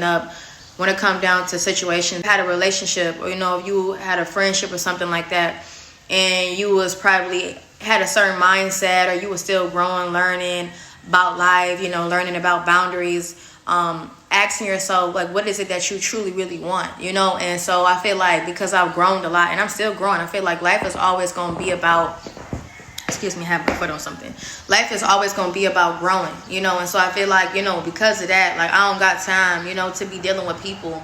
up when it comes down to situations. Had a relationship, or if you had a friendship or something like that, and you was probably had a certain mindset, or you were still growing, learning about life, learning about boundaries, asking yourself, like, what is it that you truly really want, and so I feel like, because I've grown a lot and I'm still growing, I feel like life is always going to be about, excuse me, I have my foot on something. Life is always going to be about growing, and so I feel like, because of that, like, I don't got time, to be dealing with people,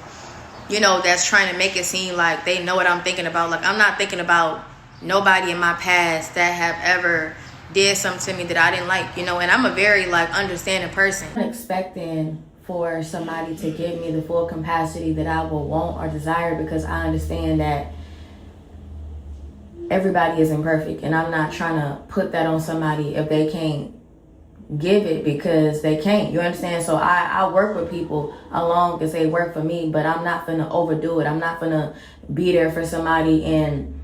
that's trying to make it seem like they know what I'm thinking about. Like, I'm not thinking about nobody in my past that have ever did something to me that I didn't like, and I'm a very, like, understanding person. I'm expecting for somebody to give me the full capacity that I will want or desire, because I understand that everybody isn't perfect, and I'm not trying to put that on somebody if they can't give it, because they can't. You understand? So I work with people along as they work for me, but I'm not gonna overdo it. I'm not gonna be there for somebody and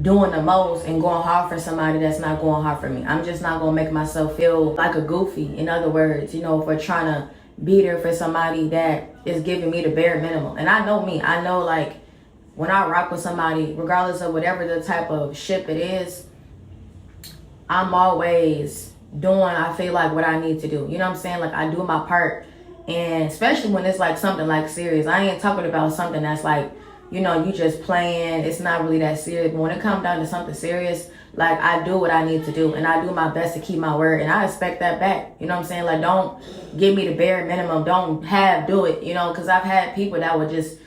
doing the most and going hard for somebody that's not going hard for me. I'm just not gonna make myself feel like a goofy, in other words, for trying to be there for somebody that is giving me the bare minimum. And I know me, I know, like, when I rock with somebody, regardless of whatever the type of ship it is, I'm always doing, I feel like, what I need to do. You know what I'm saying? Like, I do my part. And especially when it's like something like serious. I ain't talking about something that's like, you just playing. It's not really that serious. But when it comes down to something serious, like, I do what I need to do. And I do my best to keep my word. And I expect that back. You know what I'm saying? Like, don't give me the bare minimum. Don't do it, because I've had people that would just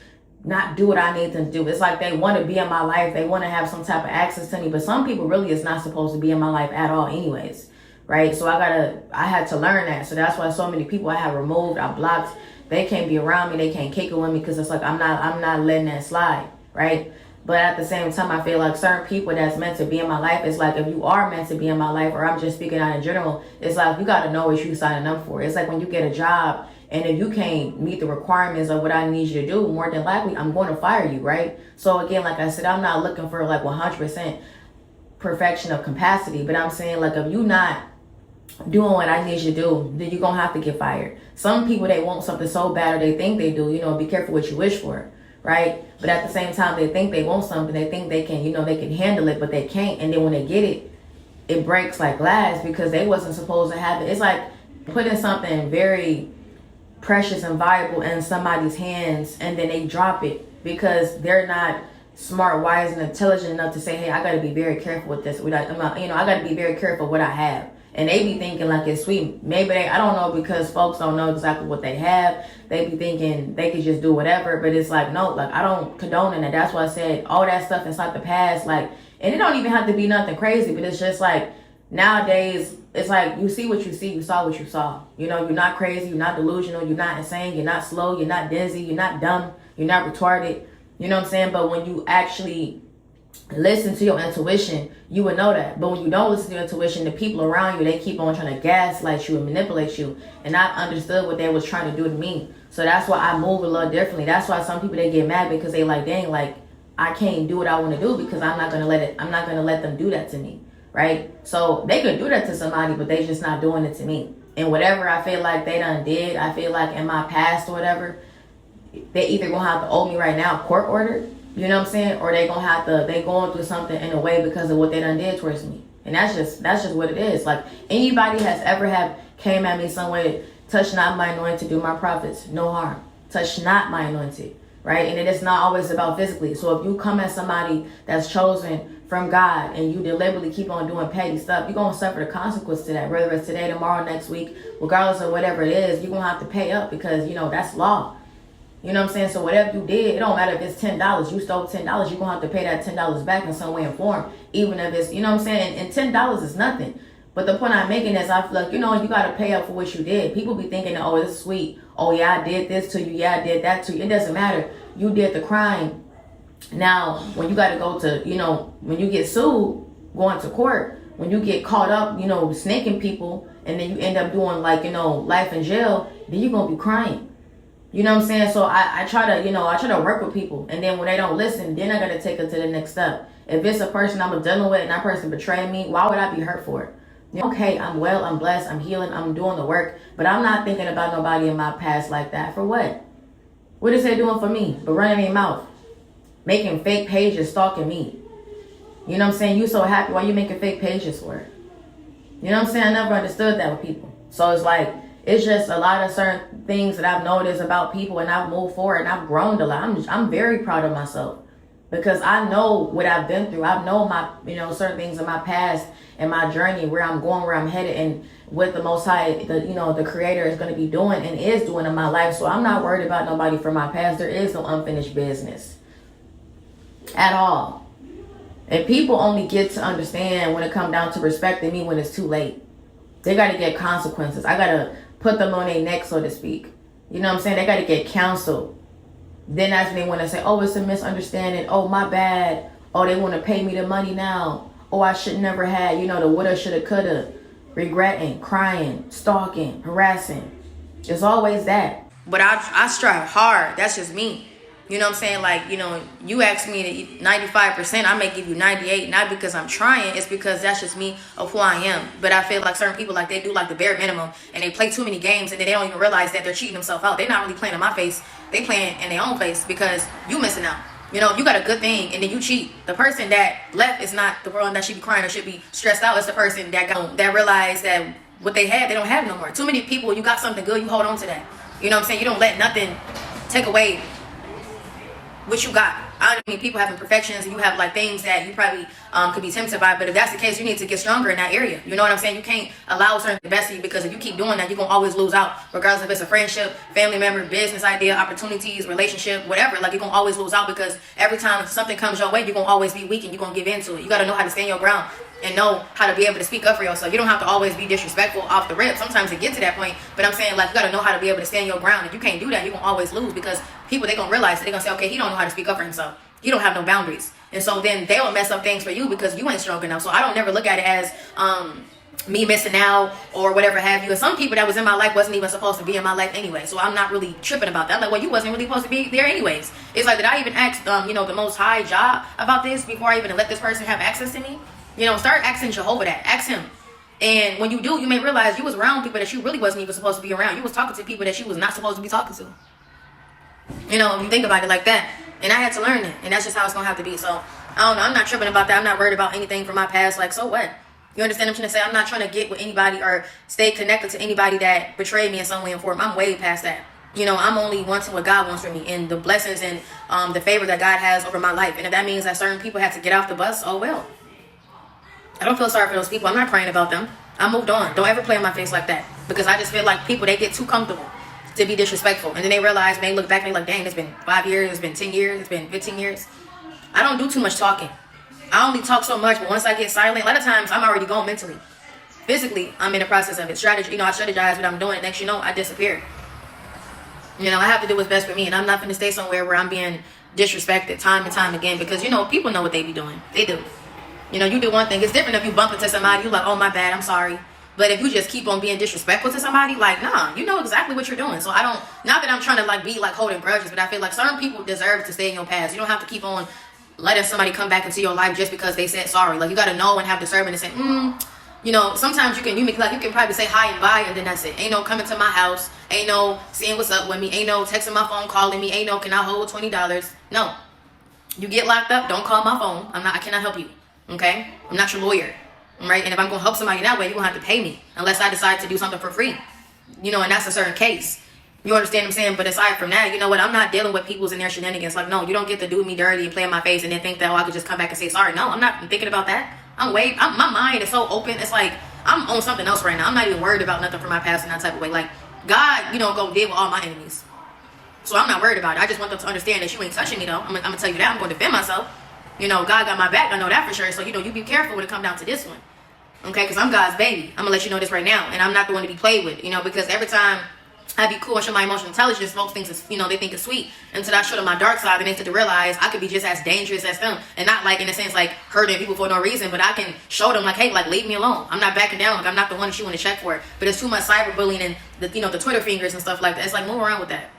not do what I need them to do. It's like they want to be in my life. They want to have some type of access to me. But some people really is not supposed to be in my life at all anyways. Right? So I had to learn that. So that's why so many people I have removed, I blocked. They can't be around me. They can't kick it with me, because it's like I'm not letting that slide. Right? But at the same time, I feel like certain people that's meant to be in my life, it's like, if you are meant to be in my life, or I'm just speaking out in general, it's like you got to know what you're signing up for. It's like when you get a job, and if you can't meet the requirements of what I need you to do, more than likely, I'm going to fire you, right? So again, like I said, I'm not looking for like 100% perfection of capacity, but I'm saying, like, if you not doing what I need you to do, then you're going to have to get fired. Some people, they want something so bad, or they think they do, be careful what you wish for, right? But at the same time, they think they want something, they think they can, they can handle it, but they can't. And then when they get it, it breaks like glass, because they wasn't supposed to have it. It's like putting something very precious and valuable in somebody's hands, and then they drop it because they're not smart, wise, and intelligent enough to say, hey, I got to be very careful with this. I got to be very careful what I have. And they be thinking like it's sweet. Maybe I don't know, because folks don't know exactly what they have. They be thinking they could just do whatever, but it's like, no, like, I don't condone it. That's why I said all that stuff is like the past. Like, and it don't even have to be nothing crazy, but it's just like, nowadays, it's like, you see what you see, you saw what you saw. You're not crazy, you're not delusional, you're not insane, you're not slow, you're not dizzy, you're not dumb, you're not retarded. You know what I'm saying? But when you actually listen to your intuition, you would know that. But when you don't listen to your intuition, the people around you, they keep on trying to gaslight you and manipulate you. And I understood what they was trying to do to me. So that's why I move a little differently. That's why some people, they get mad, because they like, dang, like, I can't do what I want to do, because I'm not going to let them do that to me. Right? So they could do that to somebody, but they just not doing it to me. And whatever I feel like they done did, I feel like in my past or whatever, they either gonna have to owe me right now, court ordered, you know what I'm saying? Or they going through something in a way because of what they done did towards me. And that's just what it is. Like, anybody has ever came at me some way, touch not my anointed, do my prophets no harm. Touch not my anointed. Right? And it is not always about physically. So if you come at somebody that's chosen from God, and you deliberately keep on doing petty stuff, you're going to suffer the consequence to that, whether it's today, tomorrow, next week, regardless of whatever it is. You're going to have to pay up, because that's law. You know what I'm saying? So whatever you did, it don't matter if it's $10. You stole $10, you're going to have to pay that $10 back in some way and form, even if it's, you know what I'm saying? And $10 is nothing. But the point I'm making is, I feel like, you got to pay up for what you did. People be thinking, oh, it's sweet. Oh, yeah, I did this to you. Yeah, I did that to you. It doesn't matter. You did the crime. Now, when you got to go to, when you get sued, going to court, when you get caught up, snaking people, and then you end up doing life in jail, then you're going to be crying. You know what I'm saying? So I try to work with people. And then when they don't listen, then I got to take it to the next step. If it's a person I'm dealing with and that person betrayed me, why would I be hurt for it? Okay, I'm well, I'm blessed, I'm healing, I'm doing the work, but I'm not thinking about nobody in my past like that. For what? What is they doing for me? But running their mouth. Making fake pages, stalking me. You know what I'm saying? You so happy. Why you making fake pages for it? You know what I'm saying? I never understood that with people. So it's like, it's just a lot of certain things that I've noticed about people, and I've moved forward and I've grown a lot. I'm very proud of myself because I know what I've been through. I know my, certain things in my past and my journey, where I'm going, where I'm headed, and what the Most High, the Creator is going to be doing and is doing in my life. So I'm not worried about nobody from my past. There is no unfinished business at all. And people only get to understand when it comes down to respecting me when it's too late. They got to get consequences. I got to put them on their neck, so to speak. You know what I'm saying? They got to get counseled. Then that's when they want to say, oh, it's a misunderstanding. Oh, my bad. Oh, they want to pay me the money now. Oh, I should never had, the woulda, shoulda, coulda. Regretting, crying, stalking, harassing. It's always that. But I strive hard. That's just me. You know what I'm saying? Like, you ask me 95%, I may give you 98, not because I'm trying, it's because that's just me of who I am. But I feel like certain people, like, they do like the bare minimum, and they play too many games, and then they don't even realize that they're cheating themselves out. They're not really playing in my face. They playing in their own face because you missing out. You got a good thing, and then you cheat. The person that left is not the one that should be crying or should be stressed out. It's the person that realized that what they had, they don't have no more. Too many people, you got something good, you hold on to that. You know what I'm saying? You don't let nothing take away what you got. I mean, people have imperfections, and you have like things that you probably could be tempted by. But if that's the case, you need to get stronger in that area. You know what I'm saying? You can't allow certain the best of you, because if you keep doing that, you're gonna always lose out, regardless if it's a friendship, family member, business idea, opportunities, relationship, whatever. Like, you're gonna always lose out, because every time something comes your way, you're gonna always be weak and you're gonna give into it. You gotta know how to stand your ground and know how to be able to speak up for yourself. You don't have to always be disrespectful off the rip. Sometimes it gets to that point, but I'm saying, like, you gotta know how to be able to stand your ground. If you can't do that, you're gonna always lose, because people, they gonna realize that. They're gonna say, okay, he don't know how to speak up for himself. He don't have no boundaries. And so then they will mess up things for you because you ain't strong enough. So I don't never look at it as me missing out or whatever have you. And some people that was in my life wasn't even supposed to be in my life anyway. So I'm not really tripping about that. I'm like, well, you wasn't really supposed to be there anyways. It's like, did I even ask the Most High Jah about this before I even let this person have access to me? Start asking Jehovah that. Ask him. And when you do, you may realize you was around people that you really wasn't even supposed to be around. You was talking to people that you was not supposed to be talking to. If you think about it like that. And I had to learn it. And that's just how it's going to have to be. So, I don't know. I'm not tripping about that. I'm not worried about anything from my past. Like, so what? You understand what I'm trying to say? I'm not trying to get with anybody or stay connected to anybody that betrayed me in some way and form. I'm way past that. I'm only wanting what God wants for me and the blessings and the favor that God has over my life. And if that means that certain people have to get off the bus, oh well. I don't feel sorry for those people. I'm not crying about them. I moved on. Don't ever play in my face like that. Because I just feel like people, they get too comfortable to be disrespectful. And then they realize, they look back and they like, dang, it's been 5 years, it's been 10 years, it's been 15 years. I don't do too much talking. I only talk so much, but once I get silent, a lot of times I'm already gone mentally. Physically, I'm in the process of it. Strategy, I strategize what I'm doing. Next, I disappear. I have to do what's best for me, and I'm not going to stay somewhere where I'm being disrespected time and time again, because, people know what they be doing. They do. You do one thing. It's different if you bump into somebody, you're like, oh, my bad, I'm sorry. But if you just keep on being disrespectful to somebody, like, nah, you know exactly what you're doing. So I don't, not that I'm trying to like be like holding grudges, but I feel like certain people deserve to stay in your past. You don't have to keep on letting somebody come back into your life just because they said sorry. Like, you got to know and have discernment and say, sometimes you can probably say hi and bye, and then that's it. Ain't no coming to my house. Ain't no seeing what's up with me. Ain't no texting my phone, calling me. Ain't no, can I hold $20? No. You get locked up, don't call my phone. I cannot help you. Okay? I'm not your lawyer. Right? And if I'm going to help somebody that way, you're going to have to pay me unless I decide to do something for free. And that's a certain case. You understand what I'm saying? But aside from that, I'm not dealing with people's and their shenanigans. Like, no, you don't get to do me dirty and play in my face and then think that, I could just come back and say sorry. No, I'm not thinking about that. My mind is so open. It's like I'm on something else right now. I'm not even worried about nothing from my past in that type of way. Like, God, go deal with all my enemies. So I'm not worried about it. I just want them to understand that you ain't touching me, though. I'm going to tell you that. I'm going to defend myself. God got my back. I know that for sure. So, you be careful when it comes down to this one. Okay, because I'm God's baby. I'm going to let you know this right now. And I'm not the one to be played with, because every time I be cool and show my emotional intelligence, folks think it's, they think it's sweet. Until I show them my dark side, and they start to realize I could be just as dangerous as them. And not like, in a sense, like hurting people for no reason, but I can show them like, hey, like, leave me alone. I'm not backing down. Like, I'm not the one that you want to check for. But it's too much cyberbullying and the Twitter fingers and stuff like that. It's like, move around with that.